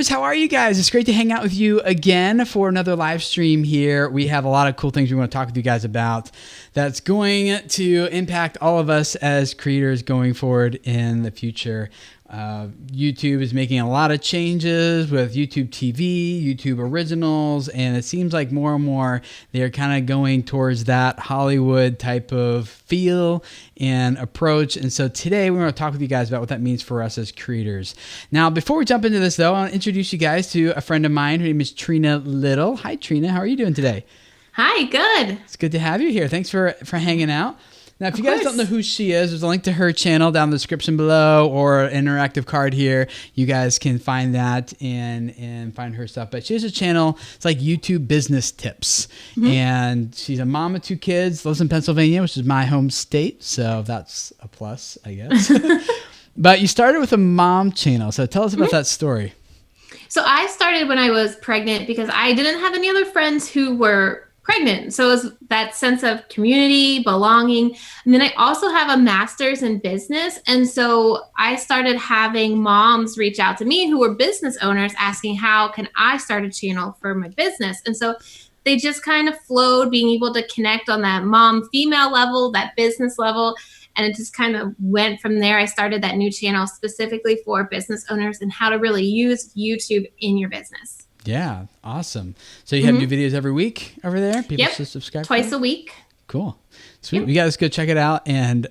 How are you guys? It's great to hang out with you again for another live stream here. We have a lot of cool things we want to talk with you guys about that's going to impact all of us as creators going forward in the future. YouTube is making a lot of changes with YouTube TV, YouTube Originals, and it seems like more and more they're kind of going towards that Hollywood type of feel and approach. And so today we want to talk with you guys about what that means for us as creators. Now, before we jump into this though, I want to introduce you guys to a friend of mine. Her name is Trina Little. Hi, Trina. How are you doing today? Hi, good. It's good to have you here. Thanks for hanging out. Now, if you guys don't know who she is, there's a link to her channel down in the description below or an interactive card here. You guys can find that and find her stuff. But she has a channel. It's like YouTube business tips. And she's a mom of 2 kids, lives in Pennsylvania, which is my home state. So that's a plus, I guess. But you started with a mom channel. So tell us about that story. So I started when I was pregnant because I didn't have any other friends who were pregnant. So it was that sense of community, belonging. And then I also have a master's in business. And so I started having moms reach out to me who were business owners asking, how can I start a channel for my business? And so they just kind of flowed, being able to connect on that mom female level, that business level. And it just kind of went from there. I started that new channel specifically for business owners and how to really use YouTube in your business. Yeah, awesome. So you have new videos every week over there? People should subscribe twice a week. Cool. Sweet. You guys go check it out. And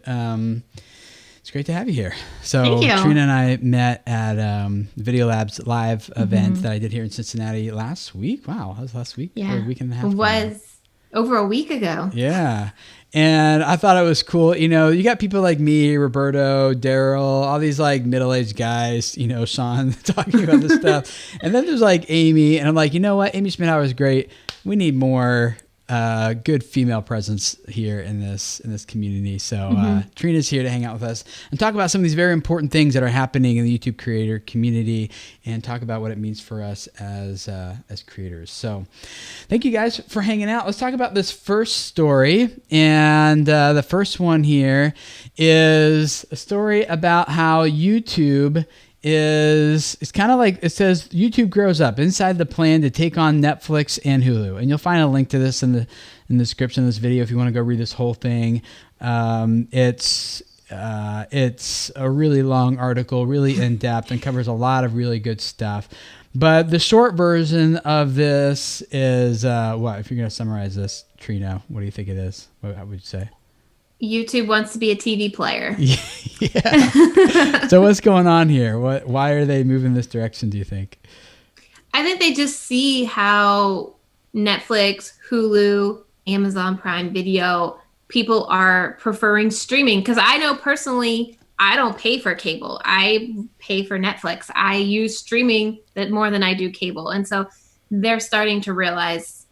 it's great to have you here. So Thank you. Trina and I met at Video Lab's live event that I did here in Cincinnati last week. Wow, that was last week? Yeah. Or a week and a half It was over a week ago. Yeah. And I thought it was cool. You know, you got people like me, Roberto, Daryl, all these like middle-aged guys, you know, Sean talking about this stuff. And then there's like Amy. And I'm like, you know what? Amy Schmidhauer is great. We need more good female presence here in this community. So Trina's here to hang out with us and talk about some of these very important things that are happening in the YouTube creator community and talk about what it means for us as creators. So thank you guys for hanging out. Let's talk about this first story. And the first one here is a story about how YouTube it's kind of like, it says YouTube grows up inside the plan to take on Netflix and Hulu. And you'll find a link to this in the description of this video if you want to go read this whole thing. It's a really long article, really in depth, and covers a lot of really good stuff. But the short version of this is what? If you're going to summarize this, Trina, what do you think it is? What would you say? YouTube wants to be a TV player. Yeah. So what's going on here? Why are they moving this direction, do you think? I think they just see how Netflix, Hulu, Amazon Prime Video, people are preferring streaming. Because I know personally, I don't pay for cable. I pay for Netflix. I use streaming that more than I do cable. And so they're starting to realize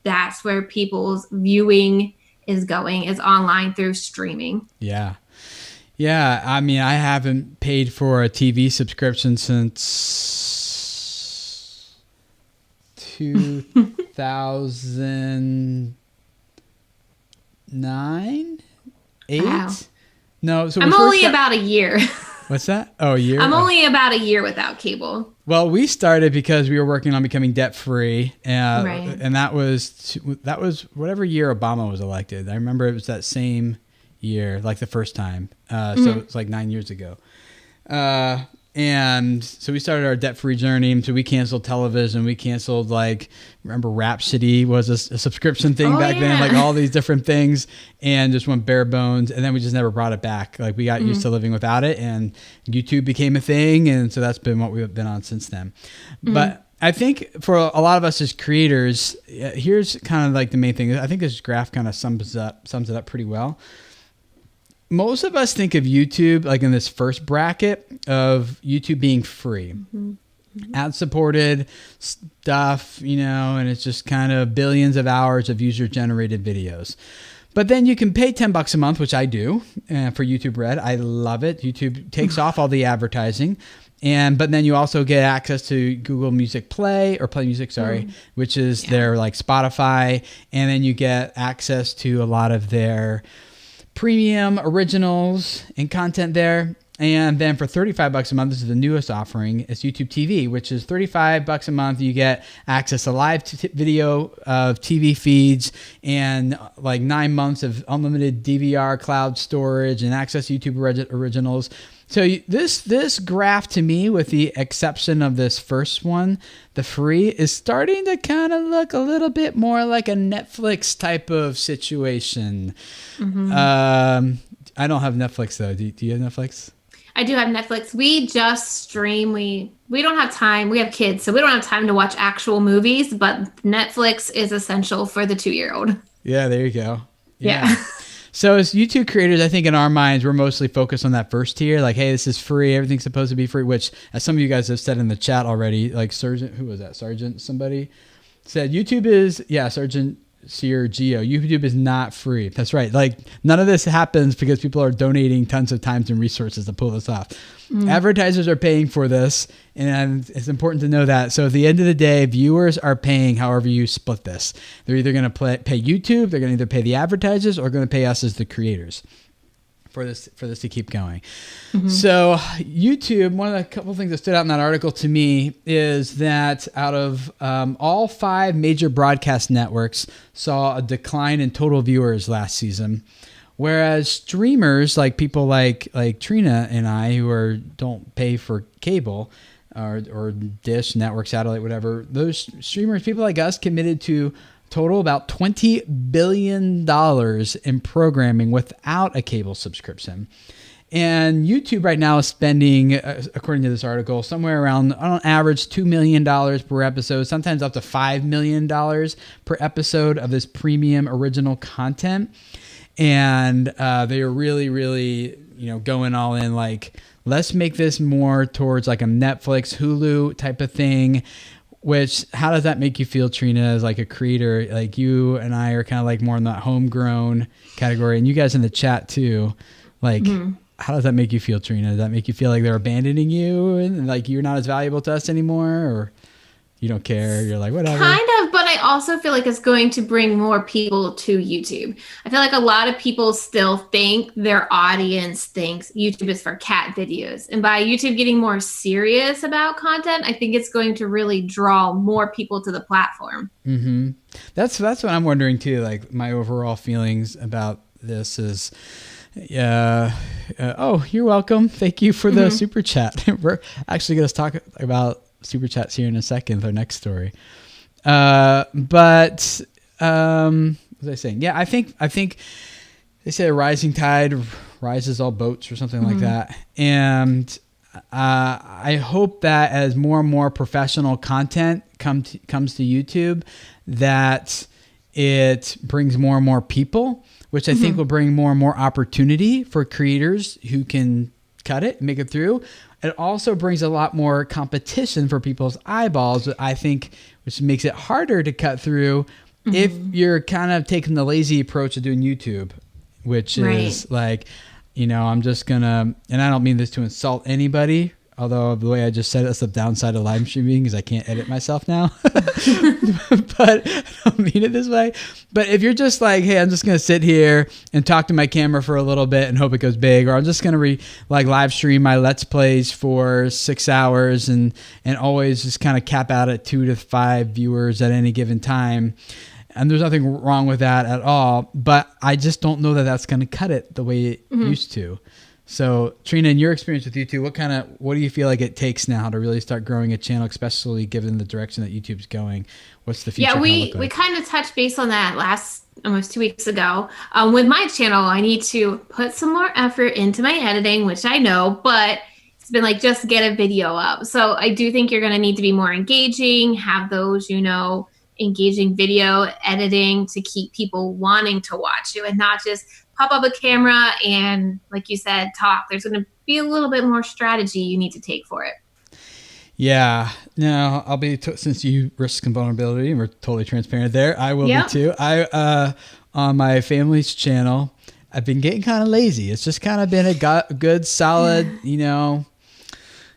that's where people's viewing is going, is online through streaming. Yeah. Yeah. I mean, I haven't paid for a TV subscription since 2009, 8? Wow. No. So I'm only about a year. What's that? Oh, a year? I'm only about a year without cable. Well, we started because we were working on becoming debt-free, Right. and that was whatever year Obama was elected. I remember it was that same year, like the first time. So it's like 9 years ago. And so we started our debt-free journey. So we canceled television. We canceled, like, remember Rhapsody was a subscription thing back then, like all these different things, and just went bare bones. And then we just never brought it back. Like we got used to living without it, and YouTube became a thing. And so that's been what we've been on since then. But I think for a lot of us as creators, here's kind of like the main thing. I think this graph kind of sums it up pretty well. Most of us think of YouTube like in this first bracket of YouTube being free, ad-supported stuff, you know, and it's just kind of billions of hours of user-generated videos. But then you can pay $10 a month, which I do for YouTube Red. I love it. YouTube takes off all the advertising. But then you also get access to Google Music Play or Play Music, which is their like Spotify. And then you get access to a lot of their premium originals and content there. And then for $35 a month, this is the newest offering, it's YouTube TV, which is $35 a month. You get access to live video of TV feeds and like 9 months of unlimited DVR cloud storage and access to YouTube originals. So this graph to me, with the exception of this first one, the free, is starting to kind of look a little bit more like a Netflix type of situation. Mm-hmm. I don't have Netflix though. Do you have Netflix? I do have Netflix. We just stream. We don't have time. We have kids, so we don't have time to watch actual movies, but Netflix is essential for the 2-year-old. Yeah, there you go. Yeah. So as YouTube creators, I think in our minds, we're mostly focused on that first tier. Like, hey, this is free. Everything's supposed to be free, which, as some of you guys have said in the chat already, like Sergeant somebody said, YouTube is, Sergeant Seer Geo, YouTube is not free. That's right. Like, none of this happens because people are donating tons of time and resources to pull this off. Advertisers are paying for this, and it's important to know that. So at the end of the day, viewers are paying however you split this. They're either going to pay YouTube, they're going to either pay the advertisers, or going to pay us as the creators for this to keep going. Mm-hmm. So YouTube, one of the couple things that stood out in that article to me is that out of all 5 major broadcast networks saw a decline in total viewers last season, whereas streamers, like people like Trina and I, who don't pay for cable or dish, network, satellite, whatever, those streamers, people like us, committed to total about $20 billion in programming without a cable subscription. And YouTube right now is spending, according to this article, somewhere around, on average, $2 million per episode, sometimes up to $5 million per episode of this premium original content. And they are really, really, going all in, like, let's make this more towards like a Netflix, Hulu type of thing. Which, how does that make you feel, Trina, as like a creator? Like, you and I are kind of like more in that homegrown category, and you guys in the chat too. Like, How does that make you feel, Trina? Does that make you feel like they're abandoning you and like you're not as valuable to us anymore, or you don't care? You're like, whatever. Kind of, but I also feel like it's going to bring more people to YouTube. I feel like a lot of people still think their audience thinks YouTube is for cat videos. And by YouTube getting more serious about content, I think it's going to really draw more people to the platform. Mm-hmm. That's what I'm wondering too. Like, my overall feelings about this is, oh, you're welcome. Thank you for the super chat. We're actually going to talk about super chats here in a second with our next story. But what was I saying? Yeah, I think they say a rising tide rises all boats or something like that. And I hope that as more and more professional content comes to YouTube, that it brings more and more people, which I think will bring more and more opportunity for creators who can cut it, make it through. It also brings a lot more competition for people's eyeballs, I think, which makes it harder to cut through if you're kind of taking the lazy approach of doing YouTube, which is like, I'm just going to, and I don't mean this to insult anybody, although the way I just said it, that's the downside of live streaming is I can't edit myself now. But I don't mean it this way. But if you're just like, hey, I'm just going to sit here and talk to my camera for a little bit and hope it goes big, or I'm just going to live stream my Let's Plays for 6 hours and always just kind of cap out at 2 to 5 viewers at any given time. And there's nothing wrong with that at all. But I just don't know that that's going to cut it the way it used to. So, Trina, in your experience with YouTube, what do you feel like it takes now to really start growing a channel, especially given the direction that YouTube's going? What's the future? Yeah, we kind of touched base on that almost 2 weeks ago. With my channel, I need to put some more effort into my editing, which I know, but it's been like, just get a video up. So I do think you're going to need to be more engaging, have those, engaging video editing to keep people wanting to watch you and not just pop up a camera and, like you said, talk. There's going to be a little bit more strategy you need to take for it. Yeah. No, I'll be, since you risk some vulnerability and we're totally transparent there, I will be too. On my family's channel, I've been getting kind of lazy. It's just kind of been a good, solid,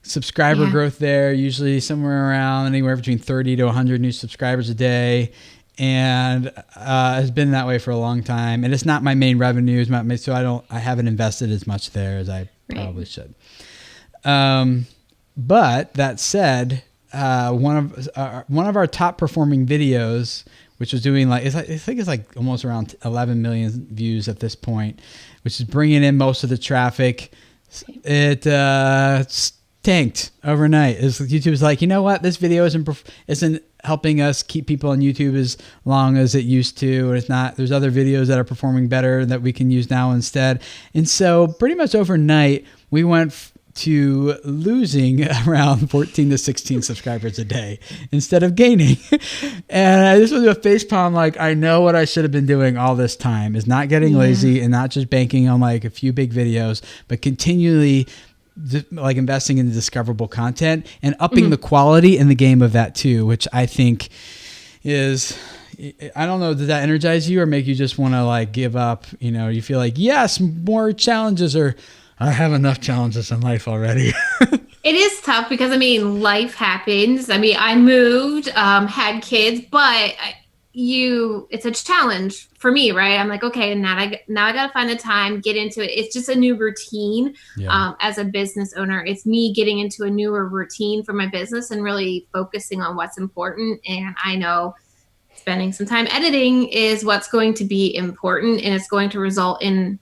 subscriber growth there, usually somewhere around anywhere between 30 to 100 new subscribers a day. And has been that way for a long time. And it's not my main revenue, so I haven't invested as much there as I Probably should. But that said, one of our top performing videos, which was doing I think it's like almost around 11 million views at this point, which is bringing in most of the traffic. It tanked overnight. YouTube's like, you know what? This video isn't helping us keep people on YouTube as long as it used to. It's not. There's other videos that are performing better that we can use now instead. And so pretty much overnight, we went to losing around 14 to 16 subscribers a day instead of gaining. And I just was a facepalm, like, I know what I should have been doing all this time is not getting lazy and not just banking on like a few big videos, but continually like investing in the discoverable content and upping the quality in the game of that too, which I think is, I don't know, does that energize you or make you just want to like give up? You know, you feel like, yes, more challenges, or I have enough challenges in life already. It is tough because, I mean, life happens. I mean, I moved, had kids, but it's a challenge for me, right? I'm like, okay, now I got to find the time, get into it. It's just a new routine. As a business owner, it's me getting into a newer routine for my business and really focusing on what's important. And I know spending some time editing is what's going to be important, and it's going to result in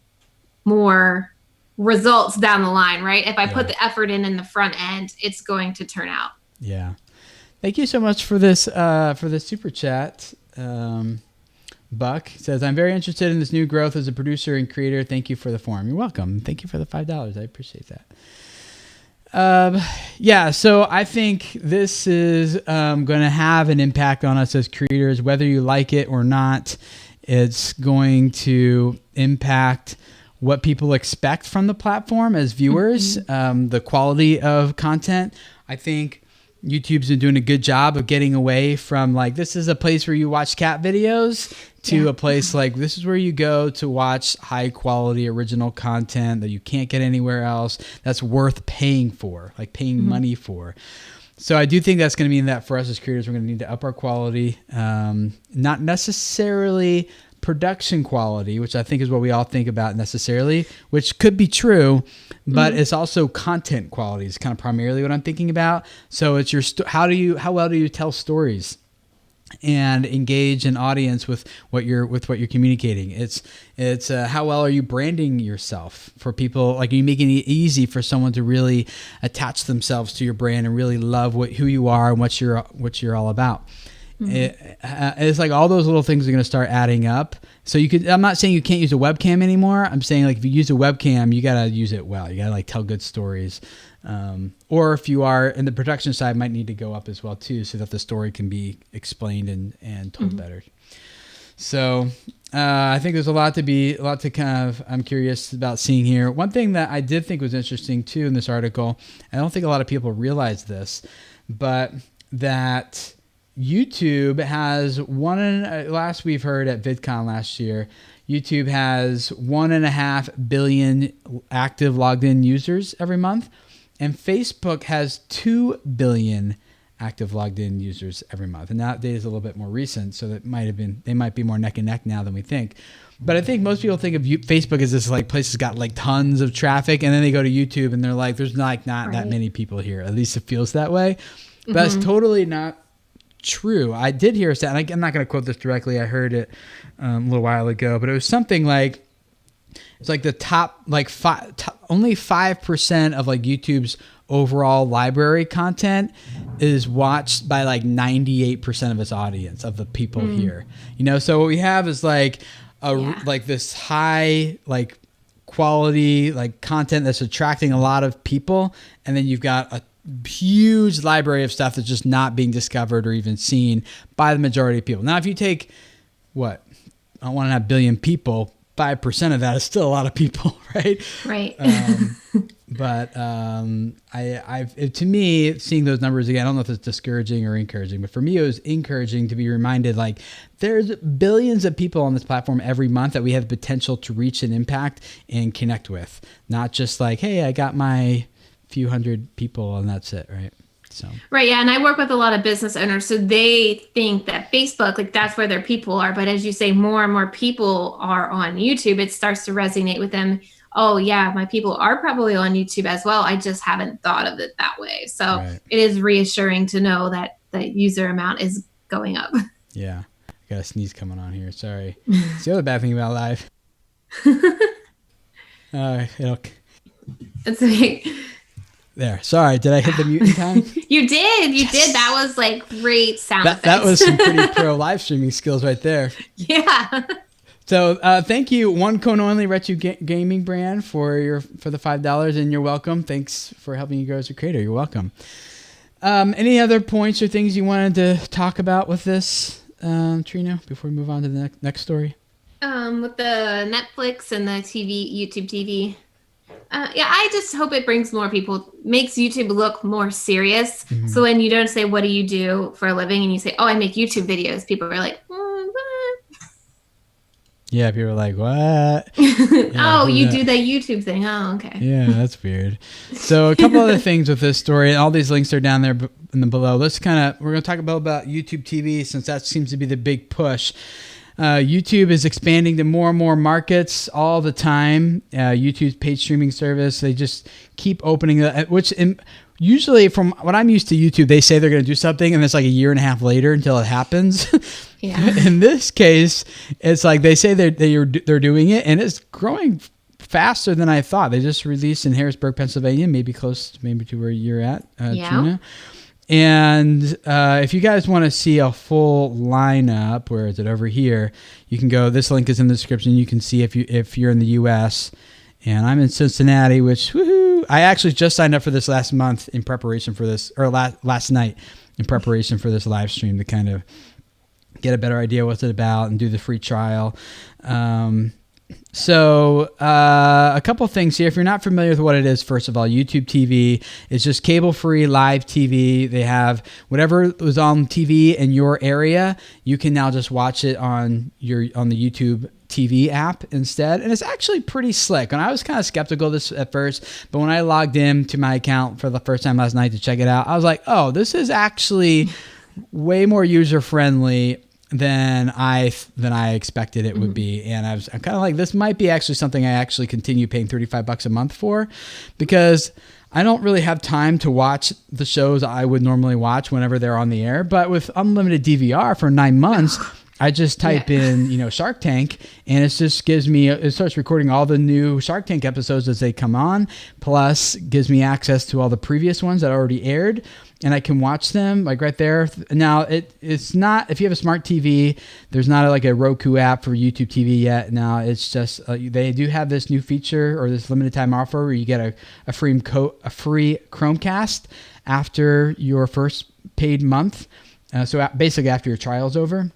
more results down the line, right? If I put the effort in the front end, it's going to turn out. Yeah. Thank you so much for this super chat. Buck says, I'm very interested in this new growth as a producer and creator. Thank you for the forum. You're welcome. Thank you for the $5. I appreciate that. So I think this is going to have an impact on us as creators, whether you like it or not. It's going to impact what people expect from the platform as viewers, the quality of content. I think YouTube's been doing a good job of getting away from like, this is a place where you watch cat videos to a place like, this is where you go to watch high quality original content that you can't get anywhere else, that's worth paying for, like paying money for. So I do think that's going to mean that for us as creators, we're going to need to up our quality, not necessarily production quality, which I think is what we all think about necessarily, which could be true, but it's also content quality is kind of primarily what I'm thinking about. So it's your how well do you tell stories and engage an audience with what you're communicating. It's how well are you branding yourself for people? Like, are you making it easy for someone to really attach themselves to your brand and really love who you are and what you're all about? It's like all those little things are going to start adding up. So I'm not saying you can't use a webcam anymore. I'm saying like if you use a webcam, you got to use it well. You got to like tell good stories. Or if you are in the production side, might need to go up as well too, so that the story can be explained and told better. So I think there's a lot to kind of, I'm curious about seeing here. One thing that I did think was interesting too in this article, I don't think a lot of people realize this, but that YouTube has last we've heard at VidCon last year, YouTube has 1.5 billion active logged in users every month, and Facebook has 2 billion active logged in users every month. And that data is a little bit more recent, so they might be more neck and neck now than we think. But I think most people think of Facebook as this like place that's got like tons of traffic, and then they go to YouTube and they're like, there's not that many people here. At least it feels that way. But that's totally not true. I did hear a stat, and I'm not going to quote this directly. I heard it a little while ago, but it was something like, it's like the top, like only 5% of like YouTube's overall library content is watched by like 98% of its audience, of the people here. You know, so what we have is like like this high like quality like content that's attracting a lot of people, and then you've got a huge library of stuff that's just not being discovered or even seen by the majority of people. Now, if you take 1.5 billion people, 5% of that is still a lot of people, right? Right. But to me, seeing those numbers again, I don't know if it's discouraging or encouraging, but for me, it was encouraging to be reminded like there's billions of people on this platform every month that we have the potential to reach and impact and connect with. Not just like, hey, I got my few hundred people and that's it, right? So right, yeah, and I work with a lot of business owners, so they think that Facebook, like that's where their people are. But as you say, more and more people are on YouTube. It starts to resonate with them. oh yeah, my people are probably on YouTube as well. I just haven't thought of it that way. So Right. it is reassuring to know that the user amount is going up. Yeah. I got a sneeze coming on here. Sorry. It's the other bad thing about live. It'll... It's like, There. Sorry. Did I hit the mute in time? you did. You did. That was like great sound effects. That was some pretty pro live streaming skills right there. Yeah. So thank you, One Cone Only Retro Gaming brand for the $5, and you're welcome. Thanks for helping you grow as a creator. You're welcome. Any other points or things you wanted to talk about with this, Trina, before we move on to the next story? With the Netflix and the YouTube TV. Yeah, I just hope it brings more people, makes YouTube look more serious. Mm-hmm. So when you don't say, what do you do for a living? And you say, oh, I make YouTube videos. People are like, yeah, people are like, what? Yeah, you do that YouTube thing. Oh, okay. Yeah, that's weird. So a couple other things with this story, and all these links are down there in the below. We're going to talk about YouTube TV, since that seems to be the big push. YouTube is expanding to more and more markets all the time. YouTube's paid streaming service, they just keep opening it, which usually, from what I'm used to YouTube, they say they're going to do something, and it's like a year and a half later until it happens. Yeah. In this case, it's like they say they're doing it, and it's growing faster than I thought. They just released in Harrisburg, Pennsylvania, maybe close to where you're at, Trina. And if you guys want to see a full lineup, where is it, over here? You can go. This link is in the description. You can see if you're in the U.S. And I'm in Cincinnati, which woohoo! I actually just signed up for this last month in preparation for this, or last night in preparation for this live stream, to kind of get a better idea what's it about and do the free trial. So a couple things here. If you're not familiar with what it is, first of all, YouTube TV is just cable-free live TV. They have whatever was on TV in your area, you can now just watch it on the YouTube TV app instead, and it's actually pretty slick. And I was kind of skeptical of this at first, but when I logged in to my account for the first time last night to check it out, I was like, oh, this is actually way more user-friendly than I expected it would be. And I'm kind of like, this might be actually something I actually continue paying $35 a month for, because I don't really have time to watch the shows I would normally watch whenever they're on the air. But with unlimited DVR for 9 months, I just type in, Shark Tank, and it just it starts recording all the new Shark Tank episodes as they come on, plus gives me access to all the previous ones that already aired, and I can watch them like right there. Now, it's not, if you have a smart TV, there's not like a Roku app for YouTube TV yet. Now, it's just, they do have this new feature, or this limited time offer, where you get a free Chromecast after your first paid month. So basically after your trial's over.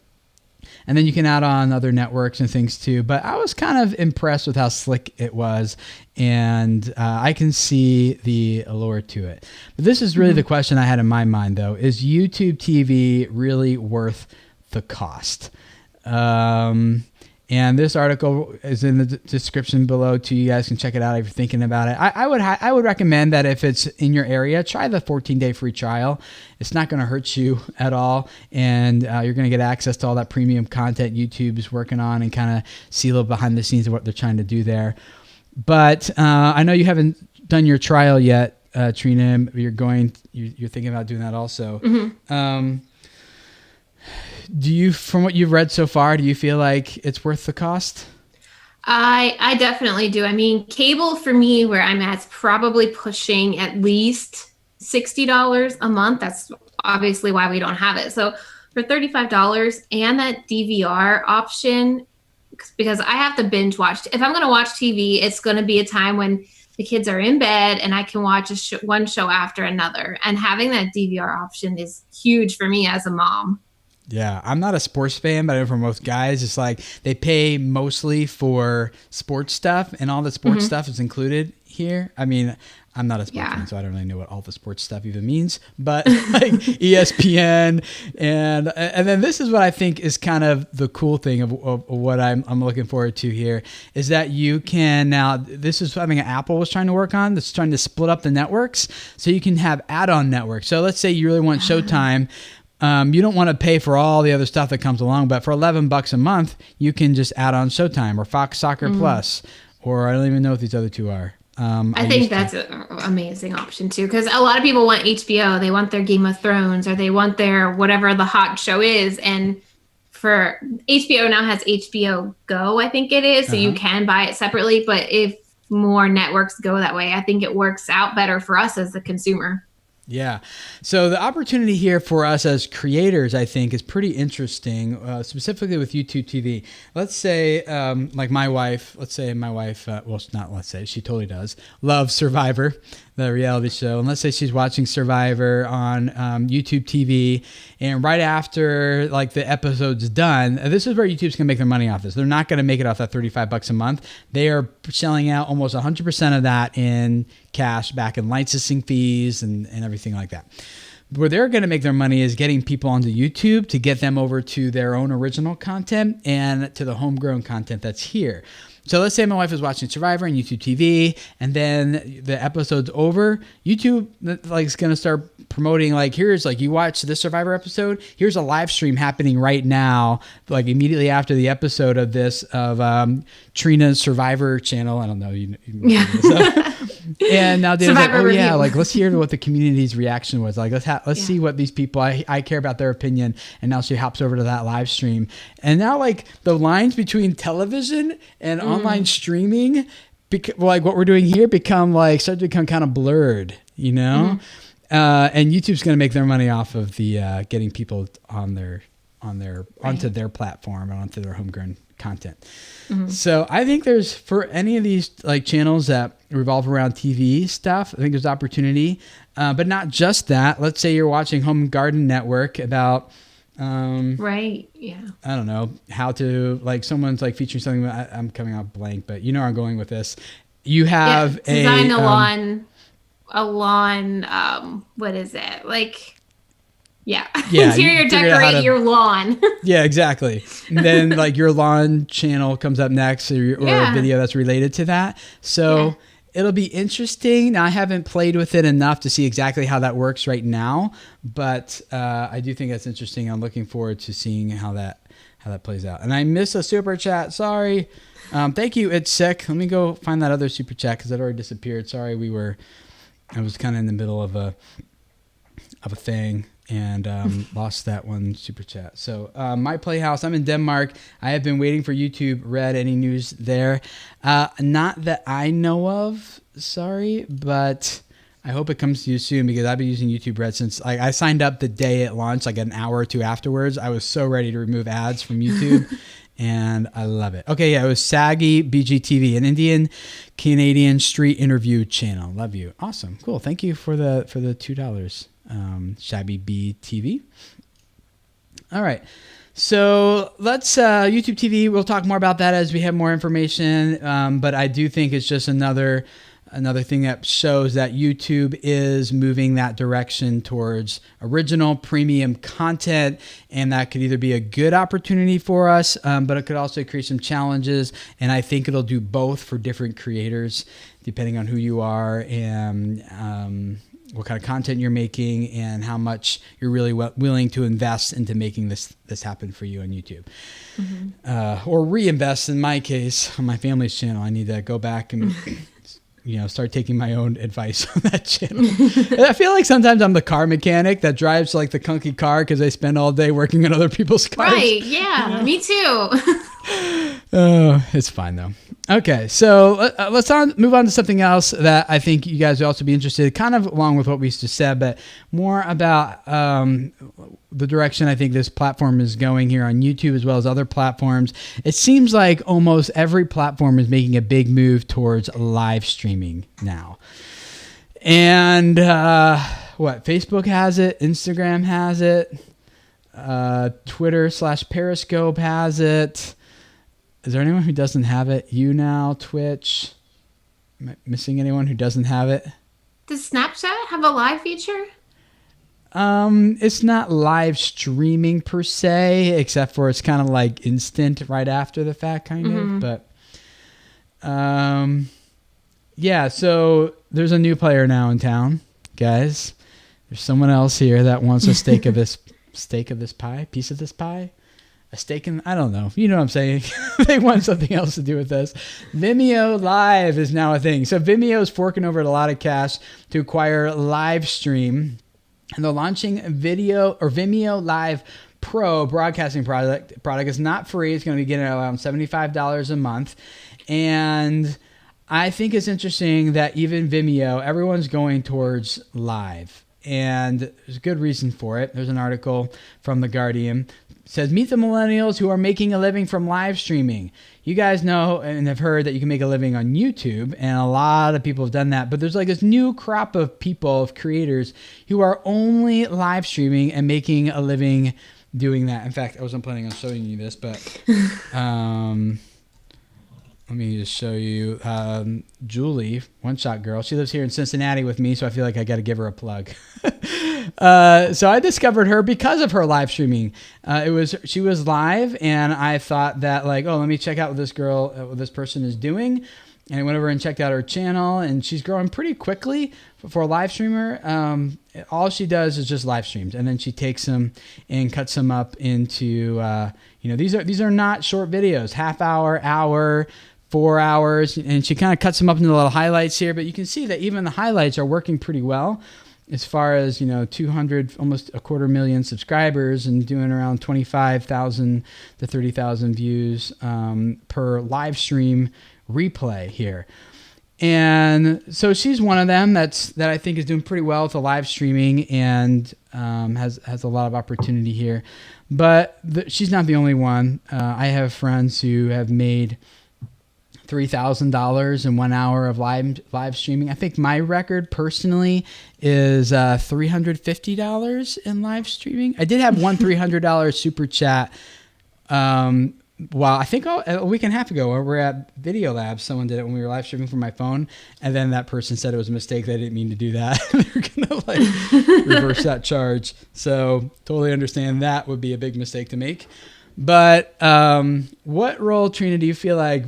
And then you can add on other networks and things too. But I was kind of impressed with how slick it was. And I can see the allure to it. But this is really the question I had in my mind, though. Is YouTube TV really worth the cost? And this article is in the description below too. You guys can check it out if you're thinking about it. I would recommend that if it's in your area, try the 14-day free trial. It's not going to hurt you at all, and you're going to get access to all that premium content YouTube is working on, and kind of see a little behind the scenes of what they're trying to do there. But I know you haven't done your trial yet, Trina. You're thinking about doing that also. Mm-hmm. From what you've read so far, do you feel like it's worth the cost? I definitely do. I mean, cable for me, where I'm at, is probably pushing at least $60 a month. That's obviously why we don't have it. So for $35 and that DVR option, because I have to binge watch. If I'm going to watch TV, it's going to be a time when the kids are in bed and I can watch one show after another. And having that DVR option is huge for me as a mom. Yeah, I'm not a sports fan, but I know for most guys, it's like they pay mostly for sports stuff, and all the sports stuff is included here. I mean, I'm not a sports fan, so I don't really know what all the sports stuff even means, but like ESPN, and then this is what I think is kind of the cool thing of what I'm looking forward to here, is that you can now, this is something Apple was trying to work on, that's trying to split up the networks, so you can have add-on networks. So let's say you really want Showtime. You don't want to pay for all the other stuff that comes along, but for $11 a month, you can just add on Showtime or Fox Soccer Plus or I don't even know what these other two are. I think that's an amazing option too, because a lot of people want HBO. They want their Game of Thrones, or they want their whatever the hot show is. And for HBO now has HBO Go, I think it is, so you can buy it separately. But if more networks go that way, I think it works out better for us as the consumer. Yeah. So the opportunity here for us as creators, I think, is pretty interesting, specifically with YouTube TV. Let's say, like my wife, she totally does, loves Survivor, the reality show. And let's say she's watching Survivor on YouTube TV. And right after like the episode's done, this is where YouTube's going to make their money off this. They're not going to make it off that $35 a month. They are shelling out almost 100% of that in cash back in licensing fees and everything like that. Where they're going to make their money is getting people onto YouTube to get them over to their own original content and to the homegrown content that's here. So let's say my wife is watching Survivor on YouTube TV, and then the episode's over. YouTube like is going to start promoting, like, here's like, you watch this Survivor episode, here's a live stream happening right now, like immediately after the episode of this of Trina's Survivor channel. I don't know, and now David's like, oh review. Yeah, like let's hear what the community's reaction was. Like let's see what these people, I care about their opinion. And now she hops over to that live stream, and now like the lines between television and online streaming, like what we're doing here, start to become kind of blurred, you know. And YouTube's going to make their money off of the getting people onto their platform and onto their homegrown content. So I think there's, for any of these like channels that revolve around TV stuff, I think there's opportunity, but not just that. Let's say you're watching Home Garden Network about I don't know how to, like, someone's like featuring something. I'm coming out blank, but you know where I'm going with this. You have design a lawn, what is it? Like, interior decorate your lawn. Yeah, exactly. And then like your lawn channel comes up next, or a video that's related to that. So it'll be interesting. Now, I haven't played with it enough to see exactly how that works right now, but I do think that's interesting. I'm looking forward to seeing how that plays out. And I missed a super chat. Sorry. Thank you. It's sick. Let me go find that other super chat because it already disappeared. Sorry, I was kind of in the middle of a thing and lost that one super chat. So my Playhouse, I'm in Denmark. I have been waiting for YouTube Red. Any news there? Not that I know of. Sorry, but I hope it comes to you soon because I've been using YouTube Red since I signed up the day it launched, like an hour or two afterwards. I was so ready to remove ads from YouTube. And I love it. Okay, yeah, it was Saggy BGTV, an Indian Canadian street interview channel. Love you. Awesome. Cool. Thank you for the $2. Shabby BTV. All right. So let's YouTube TV. We'll talk more about that as we have more information. But I do think it's just another thing that shows that YouTube is moving that direction towards original premium content, and that could either be a good opportunity for us, but it could also create some challenges, and I think it'll do both for different creators, depending on who you are and what kind of content you're making and how much you're really willing to invest into making this happen for you on YouTube. Or reinvest, in my case, on my family's channel. I need to go back and start taking my own advice on that channel. I feel like sometimes I'm the car mechanic that drives like the clunky car because I spend all day working on other people's cars. Right, yeah, me too. Oh, it's fine though. Okay, so let's move on to something else that I think you guys would also be interested in, kind of along with what we just said, but more about the direction I think this platform is going here on YouTube as well as other platforms. It seems like almost every platform is making a big move towards live streaming now. And Facebook has it, Instagram has it, Twitter/Periscope has it. Is there anyone who doesn't have it? YouNow, Twitch. Am I missing anyone who doesn't have it? Does Snapchat have a live feature? It's not live streaming per se, except for it's kind of like instant right after the fact, kind of. But yeah, so there's a new player now in town, guys. There's someone else here that wants a piece of this pie. a stake in, I don't know. You know what I'm saying? They want something else to do with this. Vimeo Live is now a thing. So Vimeo is forking over a lot of cash to acquire live stream. And they're launching Vimeo Live Pro broadcasting product. Is not free. It's going to be getting around $75 a month. And I think it's interesting that even Vimeo, everyone's going towards live. And there's a good reason for it. There's an article from The Guardian. It says, meet the millennials who are making a living from live streaming. You guys know and have heard that you can make a living on YouTube, and a lot of people have done that. But there's like this new crop of people, of creators, who are only live streaming and making a living doing that. In fact, I wasn't planning on showing you this, but let me just show you. Julie, One Shot Girl, she lives here in Cincinnati with me, so I feel like I got to give her a plug. So I discovered her because of her live streaming. She was live, and I thought that like, oh, let me check out what this person is doing. And I went over and checked out her channel, and she's growing pretty quickly for a live streamer. All she does is just live streams, and then she takes them and cuts them up into, these are not short videos, half hour, 4 hours, and she kind of cuts them up into little highlights here. But you can see that even the highlights are working pretty well. As far as 200, almost 250,000 subscribers, and doing around 25,000 to 30,000 views per live stream replay here. And so she's one of them that I think is doing pretty well with the live streaming, and has a lot of opportunity here. But she's not the only one. I have friends who have made $3,000 in 1 hour of live streaming. I think my record personally is $350 in live streaming. I did have one $300 super chat. Well, I think a week and a half ago, when we were at Video Labs, someone did it when we were live streaming from my phone, and then that person said it was a mistake. They didn't mean to do that. They're gonna reverse that charge. So totally understand that would be a big mistake to make. But what role, Trina, do you feel like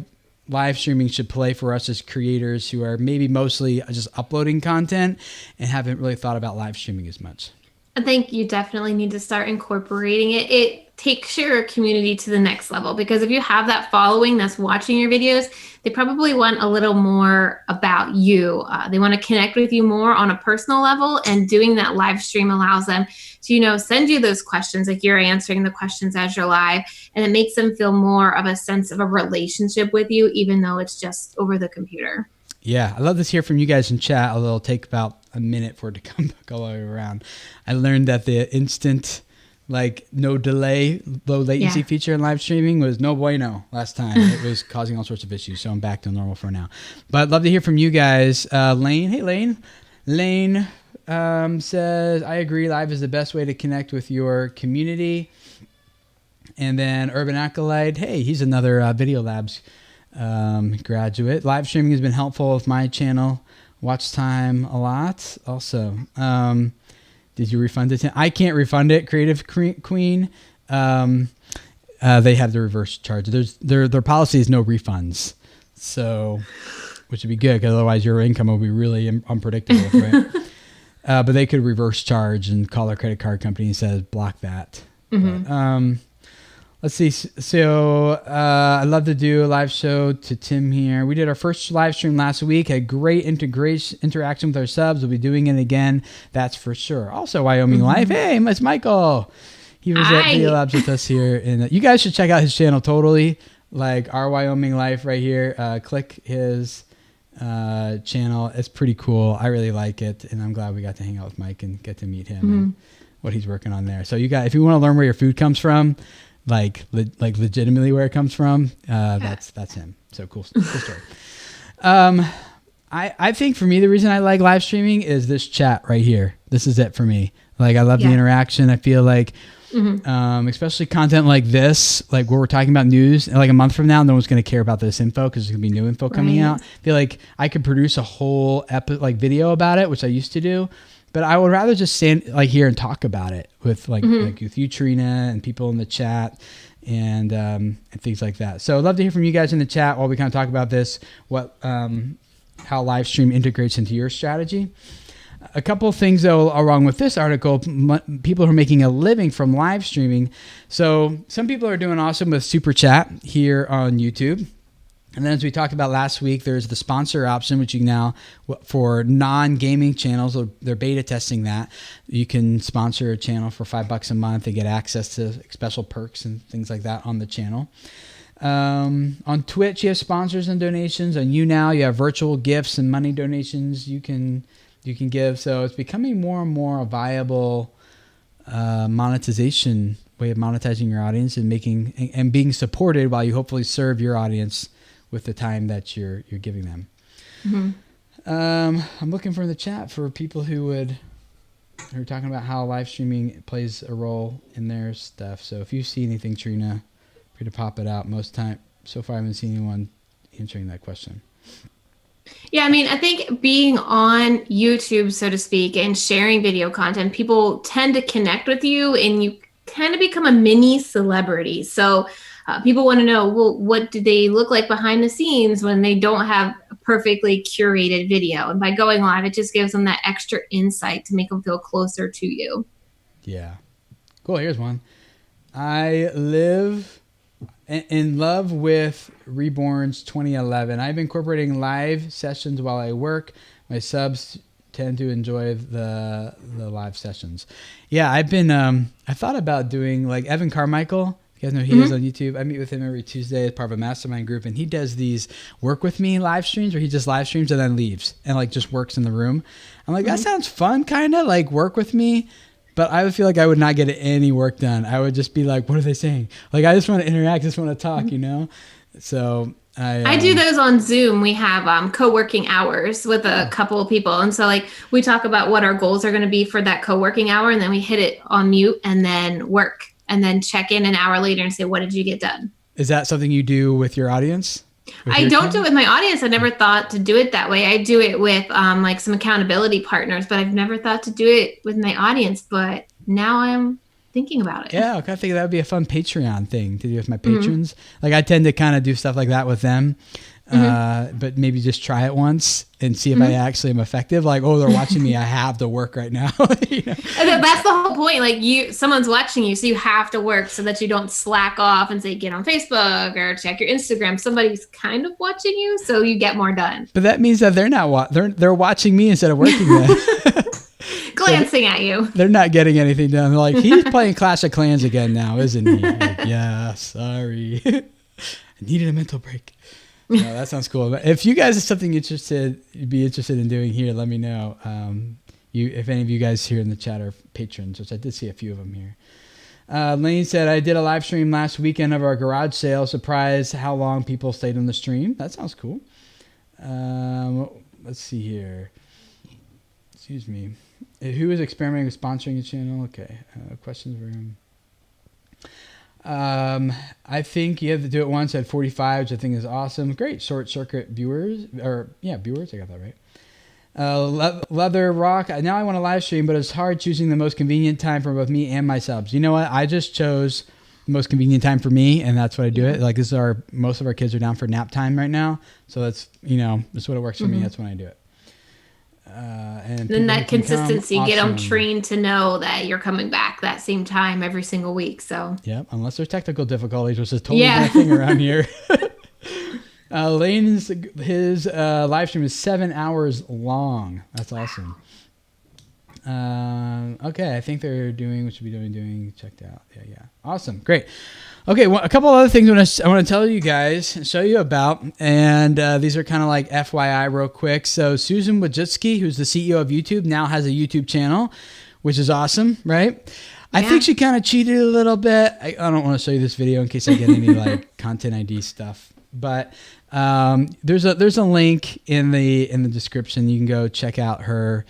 live streaming should play for us as creators who are maybe mostly just uploading content and haven't really thought about live streaming as much? I think you definitely need to start incorporating it. It takes your community to the next level, because if you have that following that's watching your videos, they probably want a little more about you. They want to connect with you more on a personal level, and doing that live stream allows them to, send you those questions, like you're answering the questions as you're live, and it makes them feel more of a sense of a relationship with you, even though it's just over the computer. Yeah, I love to hear from you guys in chat, although it'll take about a minute for it to come back all the way around. I learned that the instant, no delay, low latency feature in live streaming was no bueno last time. It was causing all sorts of issues, so I'm back to normal for now. But I'd love to hear from you guys. Lane, hey Lane. Lane says, I agree, live is the best way to connect with your community. And then Urban Acolyte, hey, he's another Video Labs graduate. Live streaming has been helpful with my channel watch time a lot. Also, did you refund it? I can't refund it, Creative Queen. They have the reverse charge. Their policy is no refunds, so which would be good, because otherwise your income will be really unpredictable, right? But they could reverse charge and call their credit card company and say block that. Mm-hmm. But, let's see. So I'd love to do a live show to Tim here. We did our first live stream last week. Had great interaction with our subs. We'll be doing it again. That's for sure. Also, Wyoming Life. Hey, it's Michael. He was at Video Labs with us here. And you guys should check out his channel totally. Like our Wyoming Life right here. Click his channel. It's pretty cool. I really like it. And I'm glad we got to hang out with Mike and get to meet him and what he's working on there. So you guys, if you want to learn where your food comes from, like legitimately where it comes from, that's him. So cool story. I think for me, the reason I like live streaming is this chat right here. This is it for me. Like I love the interaction. I feel like, especially content like this, like where we're talking about news, and like a month from now, no one's going to care about this info because there's going to be new info coming out. I feel like I could produce a whole video about it, which I used to do. But I would rather just stand here and talk about it with like with you, Trina, and people in the chat and things like that. So I'd love to hear from you guys in the chat while we kind of talk about this, how live stream integrates into your strategy. A couple of things though, along with this article, people who are making a living from live streaming. So some people are doing awesome with Super Chat here on YouTube. And then as we talked about last week, there's the sponsor option, which you can now, for non-gaming channels, they're beta testing that. You can sponsor a channel for $5 a month and get access to special perks and things like that on the channel. On Twitch, you have sponsors and donations. On YouNow, you have virtual gifts and money donations you can give. So it's becoming more and more a viable monetization way of monetizing your audience and being supported while you hopefully serve your audience with the time that you're giving them. Mm-hmm. I'm looking for in the chat for people who are talking about how live streaming plays a role in their stuff. So if you see anything, Trina, free to pop it out. Most time so far, I haven't seen anyone answering that question. Yeah, I mean, I think being on YouTube, so to speak, and sharing video content, people tend to connect with you, and you kind of become a mini celebrity. So people want to know, well, what do they look like behind the scenes when they don't have a perfectly curated video? And by going live, it just gives them that extra insight to make them feel closer to you. Yeah. Cool. Here's one. I live in love with Reborn's 2011. I've been incorporating live sessions while I work. My subs tend to enjoy the live sessions. Yeah, I've been, I thought about doing like Evan Carmichael. You guys know he is on YouTube. I meet with him every Tuesday as part of a mastermind group, and he does these work with me live streams where he just live streams and then leaves and like just works in the room. I'm like, that sounds fun, kind of like work with me, but I would feel like I would not get any work done. I would just be like, what are they saying? Like, I just want to interact, just want to talk, you know? So I do those on Zoom. We have co-working hours with a couple of people. And so like we talk about what our goals are going to be for that co-working hour, and then we hit it on mute and then work. And then check in an hour later and say, what did you get done? Is that something you do with your audience? I don't do it with my audience. I never thought to do it that way. I do it with like some accountability partners, but I've never thought to do it with my audience. But now I'm thinking about it. Yeah, I think that would be a fun Patreon thing to do with my patrons. Like I tend to kind of do stuff like that with them. But maybe just try it once and see if I actually am effective. Like, oh, they're watching me. I have to work right now. You know? That's the whole point. Like someone's watching you, so you have to work so that you don't slack off and say, get on Facebook or check your Instagram. Somebody's kind of watching you, so you get more done. But that means that they're not, they're watching me instead of working then. Glancing at you. They're not getting anything done. They're like, he's playing Clash of Clans again now, isn't he? Like, yeah, sorry. I needed a mental break. No, that sounds cool. If you guys have something you'd be interested in doing here, let me know. If any of you guys here in the chat are patrons, which I did see a few of them here. Lane said, I did a live stream last weekend of our garage sale. Surprised how long people stayed on the stream. That sounds cool. Let's see here. Excuse me. Who is experimenting with sponsoring a channel? Okay. Questions for him. I think you have to do it once at 45, which I think is awesome. Great short circuit viewers, viewers. I got that right. Leather Rock. Now I want to live stream, but it's hard choosing the most convenient time for both me and my subs. You know what? I just chose the most convenient time for me, and that's what I do it. Like most of our kids are down for nap time right now. So that's what it works for me. That's when I do it. And then that consistency, get them trained to know that you're coming back that same time every single week. So yep, unless there's technical difficulties, which is totally nothing around here. Lane's his live stream is 7 hours long. That's awesome. Okay, I think they're doing what should be doing. Checked out. Yeah. Awesome. Great. Okay, well, a couple other things I want to tell you guys and show you about, and these are kind of like FYI real quick. So Susan Wojcicki, who's the CEO of YouTube, now has a YouTube channel, which is awesome, right? Yeah. I think she kind of cheated a little bit. I don't want to show you this video in case I get any like content ID stuff, but there's a link in the description. You can go check out her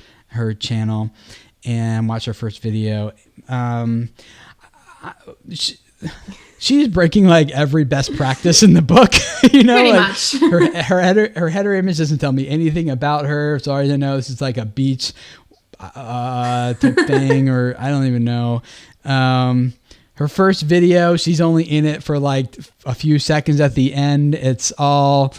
channel and watch her first video. She's breaking like every best practice in the book, you know. Pretty like much. her header image doesn't tell me anything about her. So I don't know. This is like a beach type thing, or I don't even know. Her first video, she's only in it for like a few seconds at the end. It's all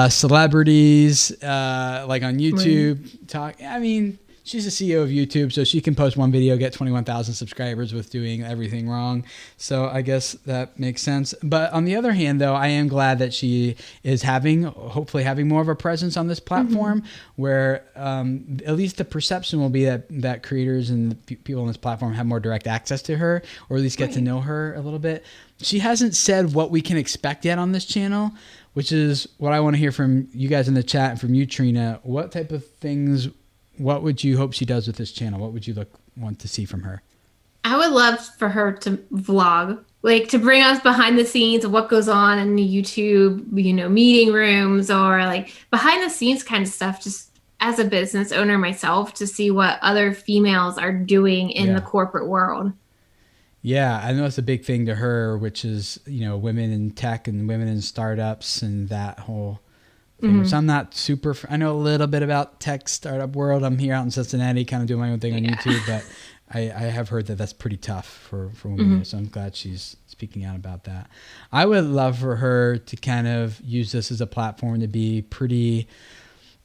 celebrities, like on YouTube talk. I mean, she's the CEO of YouTube, so she can post one video, get 21,000 subscribers with doing everything wrong. So I guess that makes sense. But on the other hand, though, I am glad that she is hopefully having more of a presence on this platform, where at least the perception will be that creators and the people on this platform have more direct access to her, or at least get to know her a little bit. She hasn't said what we can expect yet on this channel, which is what I want to hear from you guys in the chat and from you, Trina. What type of things, what would you hope she does with this channel? What would you want to see from her? I would love for her to vlog, like to bring us behind the scenes of what goes on in the YouTube, meeting rooms, or like behind the scenes kind of stuff, just as a business owner myself, to see what other females are doing in the corporate world. Yeah, I know it's a big thing to her, which is, women in tech and women in startups and that whole thing. So I'm not I know a little bit about tech startup world. I'm here out in Cincinnati, kind of doing my own thing on YouTube, but I have heard that that's pretty tough for women. So I'm glad she's speaking out about that. I would love for her to kind of use this as a platform to be pretty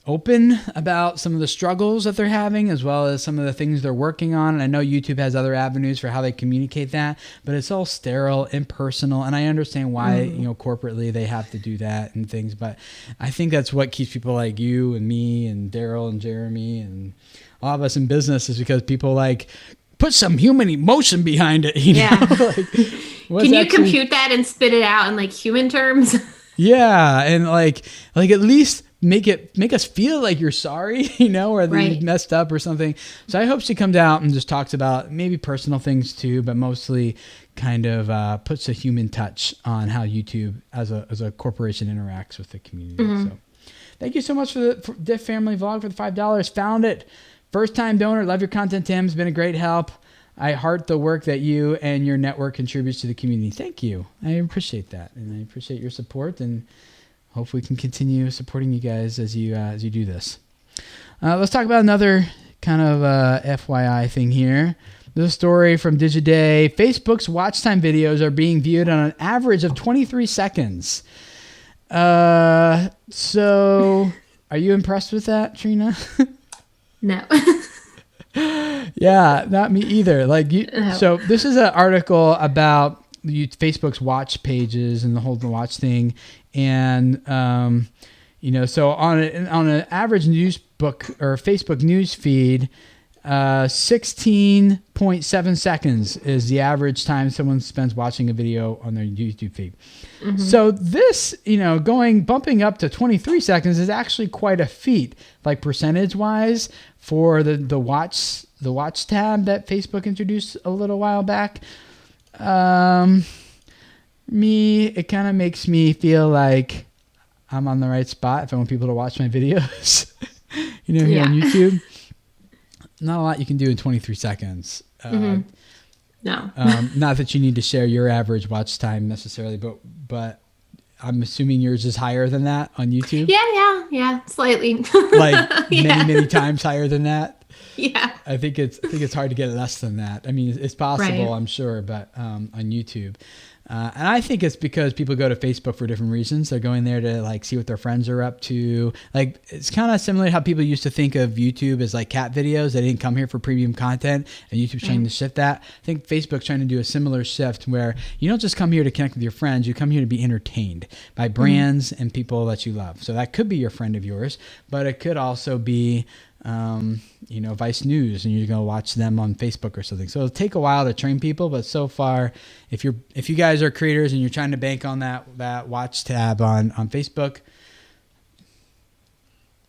open about some of the struggles that they're having, as well as some of the things they're working on. And I know YouTube has other avenues for how they communicate that, but it's all sterile, impersonal. And I understand why, corporately they have to do that and things, but I think that's what keeps people like you and me and Daryl and Jeremy and all of us in business, is because people put some human emotion behind it. Can you compute that and spit it out in human terms? Yeah. And at least make us feel like you're sorry, or that you messed up or something. So I hope she comes out and just talks about maybe personal things too, but mostly kind of puts a human touch on how YouTube as a corporation interacts with the community. So thank you so much for the Diff Family Vlog for the $5. Found it. First time donor. Love your content, Tim. It's been a great help. I heart the work that you and your network contributes to the community. Thank you. I appreciate that. And I appreciate your support, and hopefully we can continue supporting you guys as you do this. Let's talk about another kind of FYI thing here. There's a story from Digiday. Facebook's watch time videos are being viewed on an average of 23 seconds. So are you impressed with that, Trina? No. Yeah, not me either. So this is an article about Facebook's watch pages and the whole watch thing. And, so on an average newsbook or Facebook news feed, 16.7 seconds is the average time someone spends watching a video on their YouTube feed. So this, bumping up to 23 seconds is actually quite a feat, percentage wise, for the watch tab that Facebook introduced a little while back. It kind of makes me feel like I'm on the right spot if I want people to watch my videos, here on YouTube. Not a lot you can do in 23 seconds. No. Not that you need to share your average watch time necessarily, but I'm assuming yours is higher than that on YouTube. Yeah, slightly. Many times higher than that. Yeah. I think it's hard to get less than that. I mean, it's possible, I'm sure, but on YouTube. And I think it's because people go to Facebook for different reasons. They're going there to see what their friends are up to. It's kind of similar to how people used to think of YouTube as cat videos. They didn't come here for premium content, and YouTube's trying to shift that. I think Facebook's trying to do a similar shift where you don't just come here to connect with your friends. You come here to be entertained by brands and people that you love. So that could be your friend of yours, but it could also be Vice News, and you're going to watch them on Facebook or something. So it'll take a while to train people, but so far, if you guys are creators and you're trying to bank on that watch tab on Facebook,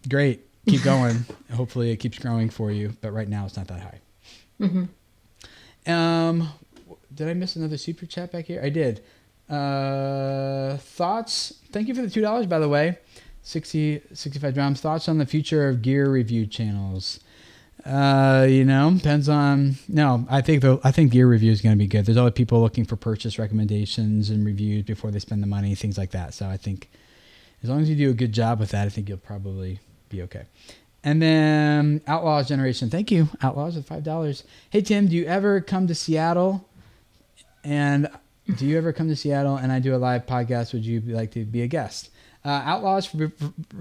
great, keep going. Hopefully it keeps growing for you, but right now it's not that high. Did I miss another super chat back here? I did. Thoughts? Thank you for the $2, by the way. 65 drums. Thoughts on the future of gear review channels? Depends on. No, I think gear review is going to be good. There's other people looking for purchase recommendations and reviews before they spend the money, things like that. So I think as long as you do a good job with that, I think you'll probably be okay. And then Outlaws Generation. Thank you, Outlaws, with $5. Hey Tim, do you ever come to Seattle? And I do a live podcast? Would you like to be a guest? Outlaws,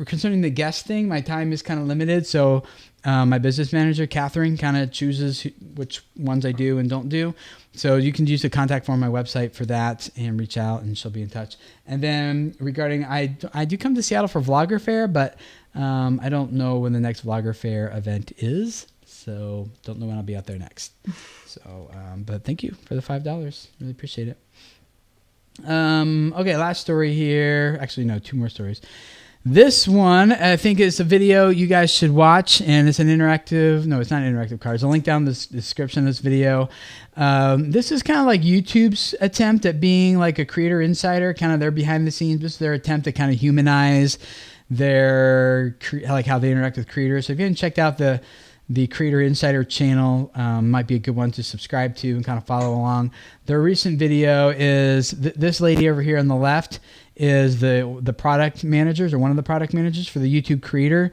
concerning the guest thing, my time is kind of limited. So my business manager, Catherine, kind of chooses which ones I do and don't do. So you can use the contact form on my website for that and reach out and she'll be in touch. And then regarding, I do come to Seattle for Vlogger Fair, but I don't know when the next Vlogger Fair event is. So don't know when I'll be out there next. So, but thank you for the $5. Really appreciate it. Okay, last story here. Actually, no, 2 more stories. This one, I think, is a video you guys should watch, and it's an interactive. No, it's not an interactive card. There's a link down in the description of this video. This is kind of like YouTube's attempt at being like a creator insider, kind of their behind the scenes. This is their attempt to kind of humanize their like how they interact with creators. So if you haven't checked out the Creator Insider channel, might be a good one to subscribe to and kind of follow along. Their recent video is this lady over here on the left is the product managers, or one of the product managers for the YouTube Creator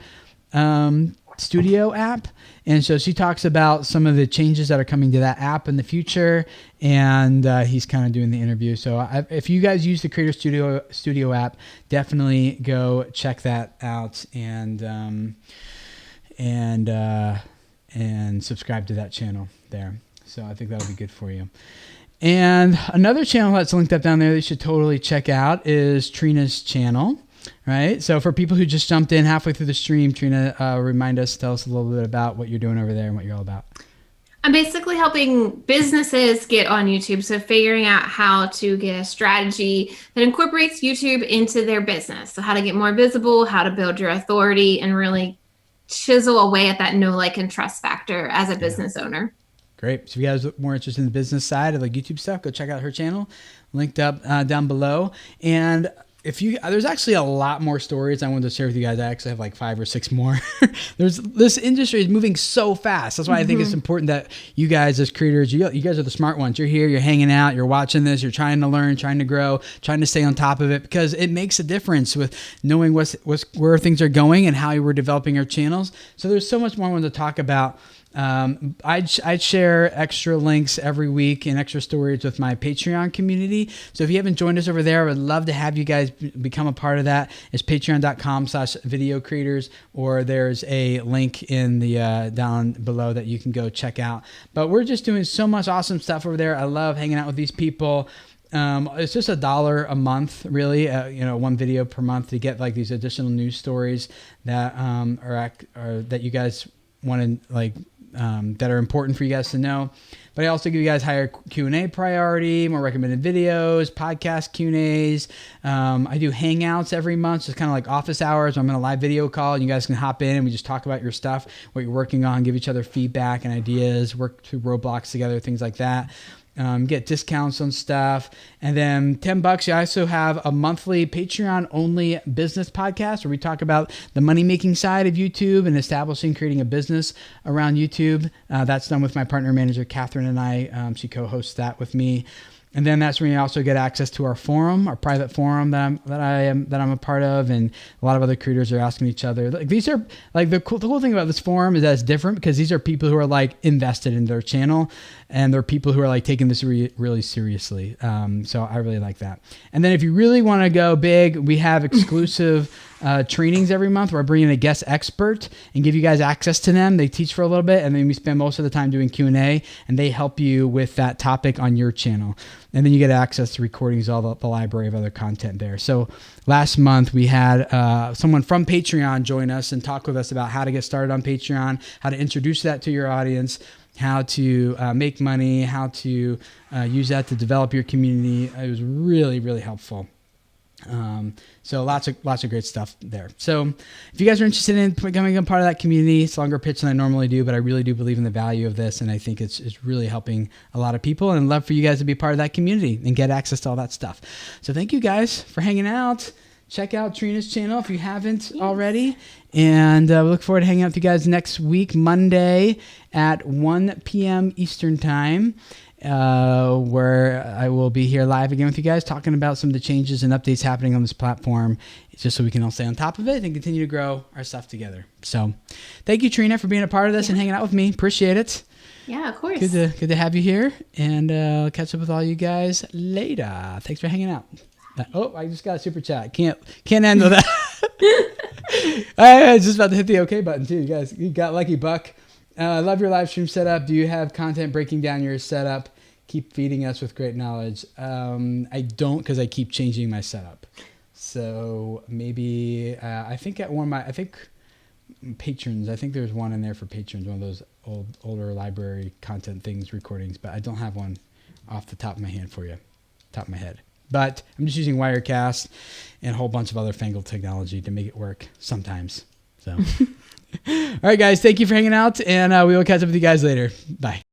Studio app. And so she talks about some of the changes that are coming to that app in the future, and he's kind of doing the interview. So if you guys use the Creator Studio app, definitely go check that out and subscribe to that channel there. So I think that'll be good for you. And another channel that's linked up down there that you should totally check out is Trina's channel, right? So for people who just jumped in halfway through the stream, Trina, tell us a little bit about what you're doing over there and what you're all about. I'm basically helping businesses get on YouTube. So figuring out how to get a strategy that incorporates YouTube into their business. So how to get more visible, how to build your authority, and really chisel away at that know, like, and trust factor as a business owner. Great. So if you guys are more interested in the business side of like YouTube stuff, go check out her channel, linked up down below. And there's actually a lot more stories I wanted to share with you guys. I actually have like 5 or 6 more. This industry is moving so fast. That's why I think it's important that you guys as creators, you guys are the smart ones. You're here, you're hanging out, you're watching this, you're trying to learn, trying to grow, trying to stay on top of it, because it makes a difference with knowing where things are going and how we're developing our channels. So there's so much more I want to talk about. I'd share extra links every week and extra stories with my Patreon community. So if you haven't joined us over there, I would love to have you guys become a part of that. It's patreon.com/video creators, or there's a link in the down below that you can go check out. But we're just doing so much awesome stuff over there. I love hanging out with these people. It's just $1 a month, really, 1 video per month to get like these additional news stories that are that you guys want to like. That are important for you guys to know. But I also give you guys higher Q&A priority, more recommended videos, podcast Q&As. I do hangouts every month, so it's kind of like office hours. I'm in a live video call, and you guys can hop in and we just talk about your stuff, what you're working on, give each other feedback and ideas, work through roadblocks together, things like that. Get discounts on stuff. And then $10, you also have a monthly Patreon only business podcast where we talk about the money making side of YouTube and creating a business around YouTube. That's done with my partner manager, Catherine, and I. She co-hosts that with me. And then that's when you also get access to our forum, our private forum that I'm a part of, and a lot of other creators are asking each other. Like, these are like the cool thing about this forum is that it's different because these are people who are like invested in their channel, and they're people who are like taking this really seriously. So I really like that. And then if you really want to go big, we have exclusive trainings every month where I bring in a guest expert and give you guys access to them. They teach for a little bit, and then we spend most of the time doing Q&A, and they help you with that topic on your channel. And then you get access to recordings, all the library of other content there. So last month we had someone from Patreon join us and talk with us about how to get started on Patreon, how to introduce that to your audience, how to make money, how to use that to develop your community. It was really, really helpful. So lots of great stuff there. So if you guys are interested in becoming a part of that community, it's a longer pitch than I normally do, but I really do believe in the value of this, and I think it's really helping a lot of people, and I'd love for you guys to be part of that community and get access to all that stuff. So thank you guys for hanging out. Check out Trina's channel if you haven't already, and we look forward to hanging out with you guys next week, Monday at 1 p.m. Eastern Time. Where I will be here live again with you guys talking about some of the changes and updates happening on this platform, just so we can all stay on top of it and continue to grow our stuff together. So thank you, Trina, for being a part of this and hanging out with me. Appreciate it. Yeah, of course. Good to have you here, and I'll catch up with all you guys later. Thanks for hanging out. I just got a super chat. Can't handle that. I was just about to hit the OK button too. You guys, you got lucky, Buck. I love your live stream setup. Do you have content breaking down your setup? Keep feeding us with great knowledge. I don't, because I keep changing my setup. So maybe I think at one of my patrons. I think there's one in there for patrons. One of those older library content things recordings, but I don't have one off the top of my head. But I'm just using Wirecast and a whole bunch of other fangled technology to make it work sometimes. So, all right, guys, thank you for hanging out, and we will catch up with you guys later. Bye.